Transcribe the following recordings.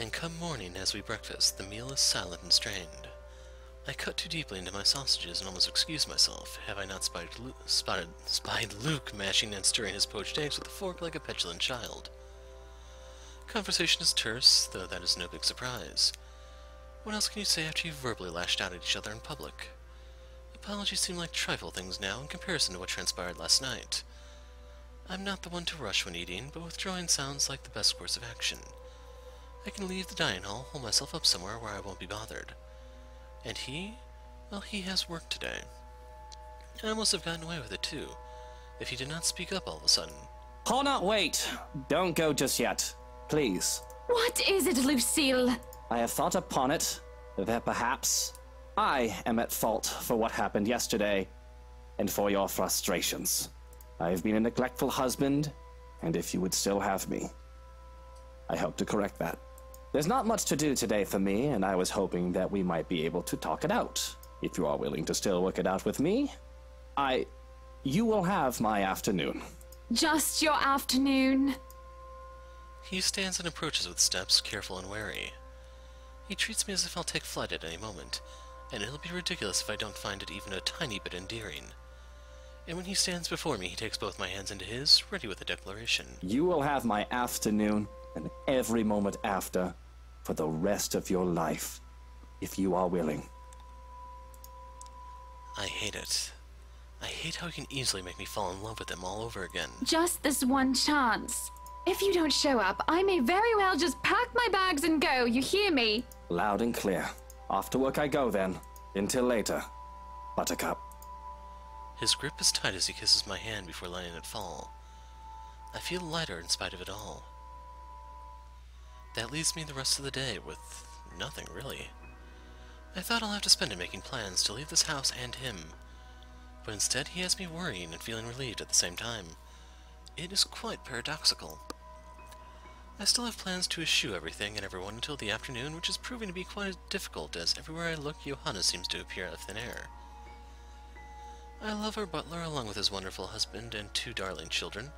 And come morning, as we breakfast, the meal is silent and strained. I cut too deeply into my sausages and almost excuse myself. Have I not spied Luke mashing and stirring his poached eggs with a fork like a petulant child? Conversation is terse, though that is no big surprise. What else can you say after you've verbally lashed out at each other in public? Apologies seem like trifle things now in comparison to what transpired last night. I'm not the one to rush when eating, but withdrawing sounds like the best course of action. I can leave the dining hall, hold myself up somewhere where I won't be bothered. And he? Well, he has work today. I almost have gotten away with it, too, if he did not speak up all of a sudden. Hold on, wait. Don't go just yet. Please. What is it, Lucille? I have thought upon it, that perhaps I am at fault for what happened yesterday, and for your frustrations. I have been a neglectful husband, and if you would still have me, I hope to correct that. There's not much to do today for me, and I was hoping that we might be able to talk it out. If you are willing to still work it out with me, you will have my afternoon. Just your afternoon? He stands and approaches with steps, careful and wary. He treats me as if I'll take flight at any moment, and it'll be ridiculous if I don't find it even a tiny bit endearing. And when he stands before me, he takes both my hands into his, ready with a declaration. You will have my afternoon, and every moment after, for the rest of your life, if you are willing. I hate it. I hate how he can easily make me fall in love with him all over again. Just this one chance. If you don't show up, I may very well just pack my bags and go, you hear me? Loud and clear. Off to work I go then. Until later, Buttercup. His grip is tight as he kisses my hand before letting it fall. I feel lighter in spite of it all. That leaves me the rest of the day with nothing, really. I thought I'll have to spend it making plans to leave this house and him, but instead he has me worrying and feeling relieved at the same time. It is quite paradoxical. I still have plans to eschew everything and everyone until the afternoon, which is proving to be quite difficult, as everywhere I look, Johanna seems to appear out of thin air. I love our butler along with his wonderful husband and 2 darling children,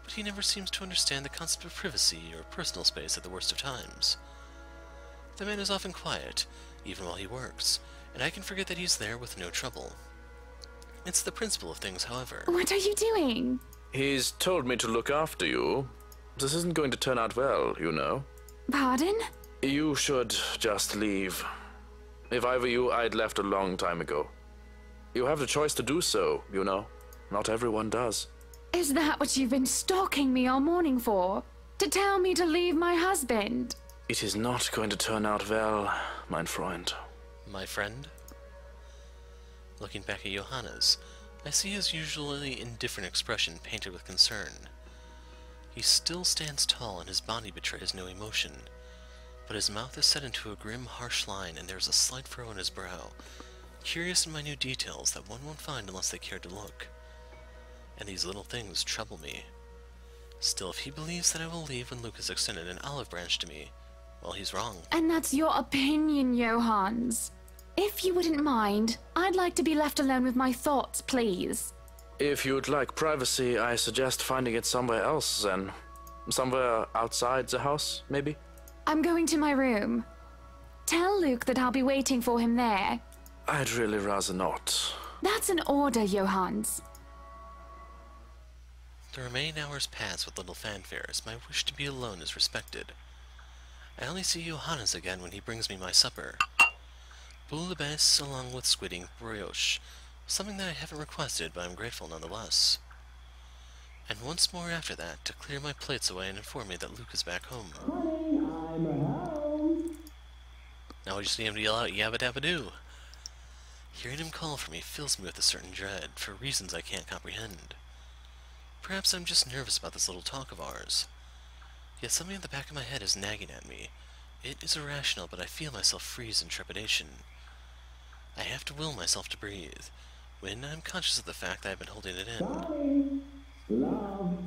but he never seems to understand the concept of privacy or personal space at the worst of times. The man is often quiet, even while he works, and I can forget that he's there with no trouble. It's the principle of things, however. What are you doing? He's told me to look after you. This isn't going to turn out well, you know. Pardon? You should just leave. If I were you, I'd left a long time ago. You have the choice to do so, you know. Not everyone does. Is that what you've been stalking me all morning for? To tell me to leave my husband? It is not going to turn out well, mein Freund. My friend? Looking back at Johannes, I see his usually indifferent expression painted with concern. He still stands tall and his body betrays no emotion, but his mouth is set into a grim, harsh line and there is a slight furrow in his brow, curious and minute details that one won't find unless they care to look. And these little things trouble me. Still, if he believes that I will leave when Luke has extended an olive branch to me, well, he's wrong. And that's your opinion, Johannes. If you wouldn't mind, I'd like to be left alone with my thoughts, please. If you'd like privacy, I suggest finding it somewhere else then. Somewhere outside the house, maybe? I'm going to my room. Tell Luke that I'll be waiting for him there. I'd really rather not. That's an order, Johannes. The remaining hours pass with little fanfare as my wish to be alone is respected. I only see Johannes again when he brings me my supper. Bouillabaisse along with squid brioche, something that I haven't requested, but I'm grateful nonetheless. And once more after that, to clear my plates away and inform me that Luke is back home. Honey, I'm home. Now I just need him to yell out, "Yabba dabba doo!" Hearing him call for me fills me with a certain dread, for reasons I can't comprehend. Perhaps I'm just nervous about this little talk of ours. Yet something at the back of my head is nagging at me. It is irrational, but I feel myself freeze in trepidation. I have to will myself to breathe, when I'm conscious of the fact that I've been holding it in. Darling, love,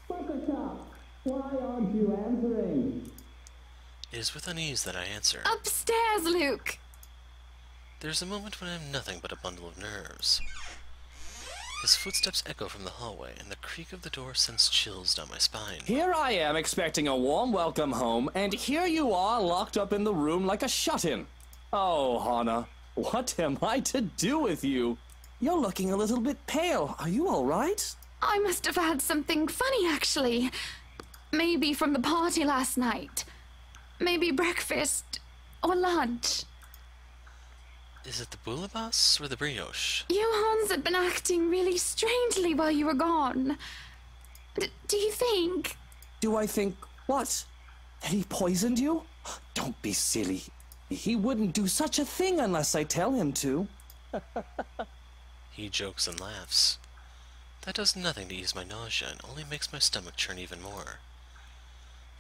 Buttercup, why aren't you answering? It is with unease that I answer. Upstairs, Luke! There's a moment when I'm nothing but a bundle of nerves. His footsteps echo from the hallway, and the creak of the door sends chills down my spine. Here I am expecting a warm welcome home, and here you are locked up in the room like a shut-in. Oh, Hana, what am I to do with you? You're looking a little bit pale. Are you all right? I must have had something funny, actually. Maybe from the party last night. Maybe breakfast or lunch. Is it the boulabas or the brioche? Johans had been acting really strangely while you were gone. Do you think? Do I think what? That he poisoned you? Don't be silly. He wouldn't do such a thing unless I tell him to. He jokes and laughs. That does nothing to ease my nausea and only makes my stomach churn even more.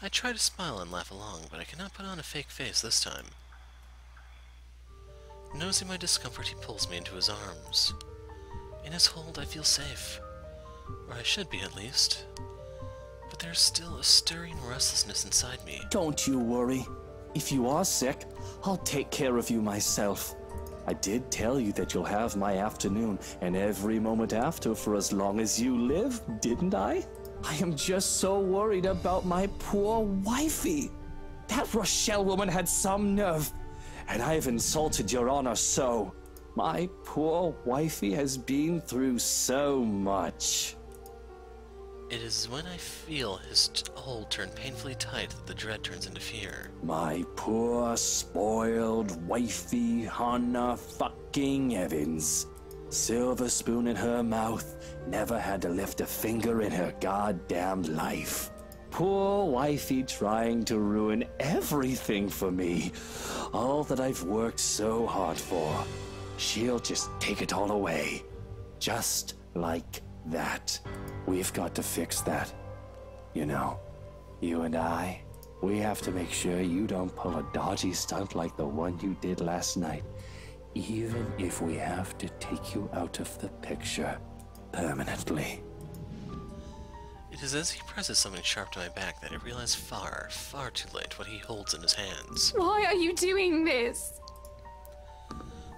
I try to smile and laugh along, but I cannot put on a fake face this time. Nosing my discomfort, he pulls me into his arms. In his hold, I feel safe. Or I should be, at least. But there's still a stirring restlessness inside me. Don't you worry. If you are sick, I'll take care of you myself. I did tell you that you'll have my afternoon and every moment after for as long as you live, didn't I? I am just so worried about my poor wifey. That Rochelle woman had some nerve. And I've insulted your honor so. My poor wifey has been through so much. It is when I feel his hold turn painfully tight that the dread turns into fear. My poor, spoiled wifey, Hannah fucking Evans. Silver spoon in her mouth, never had to lift a finger in her goddamn life. Poor wifey trying to ruin everything for me. All that I've worked so hard for. She'll just take it all away. Just like that. We've got to fix that. You know, you and I, we have to make sure you don't pull a dodgy stunt like the one you did last night. Even if we have to take you out of the picture permanently. It is as he presses something sharp to my back that I realize far, far too late what he holds in his hands. Why are you doing this?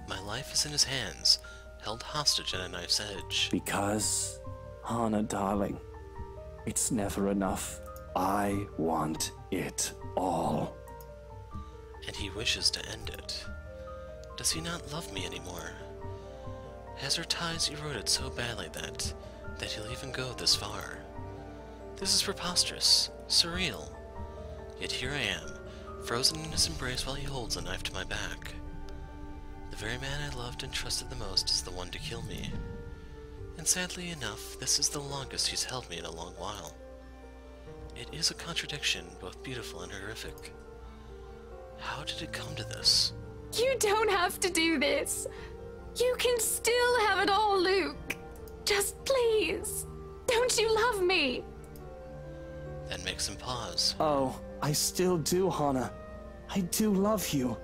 My life is in his hands, held hostage at a knife's edge. Because, Hannah, darling, it's never enough. I want it all. And he wishes to end it. Does he not love me anymore? Has our ties eroded so badly that he'll even go this far? This is preposterous, surreal. Yet here I am, frozen in his embrace while he holds a knife to my back. The very man I loved and trusted the most is the one to kill me. And sadly enough, this is the longest he's held me in a long while. It is a contradiction, both beautiful and horrific. How did it come to this? You don't have to do this. You can still have it all, Luke. Just please. Don't you love me? That makes him pause. Oh, I still do, Hannah. I do love you.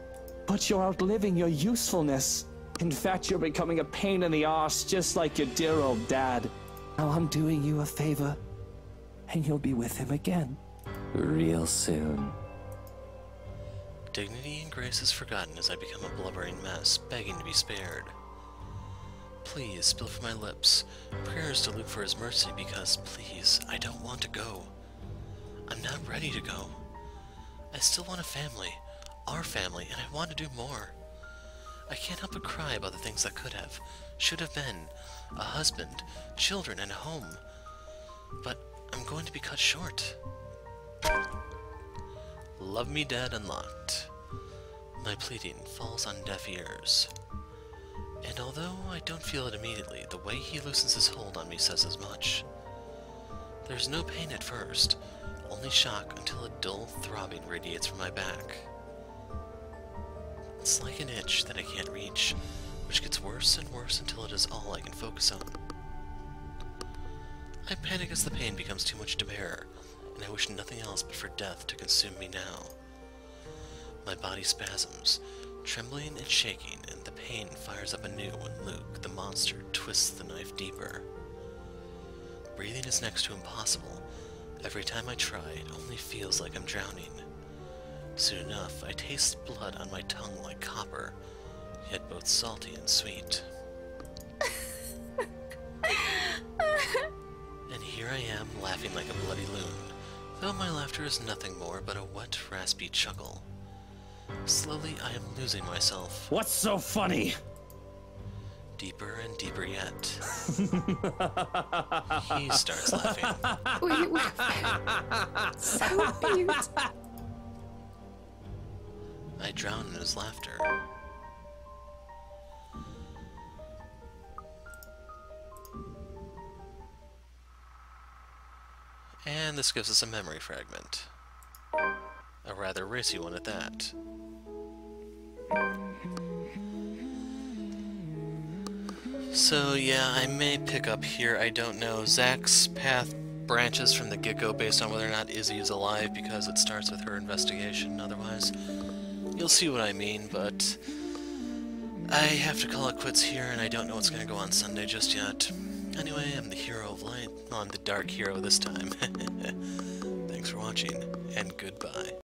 But you're outliving your usefulness. In fact, you're becoming a pain in the arse, just like your dear old dad. Now I'm doing you a favor, and you'll be with him again. Real soon. Dignity and grace is forgotten as I become a blubbering mess, begging to be spared. Please, spill from my lips, prayers to Luke for his mercy because, please, I don't want to go. I'm not ready to go. I still want a family, our family, and I want to do more. I can't help but cry about the things that could have, should have been, a husband, children, and a home. But I'm going to be cut short. Love me dead unlocked. My pleading falls on deaf ears. And although I don't feel it immediately, the way he loosens his hold on me says as much. There's no pain at first, only shock until a dull throbbing radiates from my back. It's like an itch that I can't reach, which gets worse and worse until it is all I can focus on. I panic as the pain becomes too much to bear, and I wish nothing else but for death to consume me now. My body spasms, trembling and shaking, and the pain fires up anew when Luke, the monster, twists the knife deeper. Breathing is next to impossible. Every time I try, it only feels like I'm drowning. Soon enough, I taste blood on my tongue like copper, yet both salty and sweet. laughing like a bloody loon, though my laughter is nothing more but a wet, raspy chuckle. Slowly, I am losing myself. What's so funny? Deeper and deeper yet. He starts laughing. So cute. I drown in his laughter. And this gives us a memory fragment. A rather racy one at that. So yeah, I may pick up here, I don't know. Zach's path branches from the get-go based on whether or not Izzy is alive because it starts with her investigation. Otherwise, you'll see what I mean, but I have to call it quits here, and I don't know what's going to go on Sunday just yet. Anyway, I'm the hero of light. No, I'm the dark hero this time. Thanks for watching, and goodbye.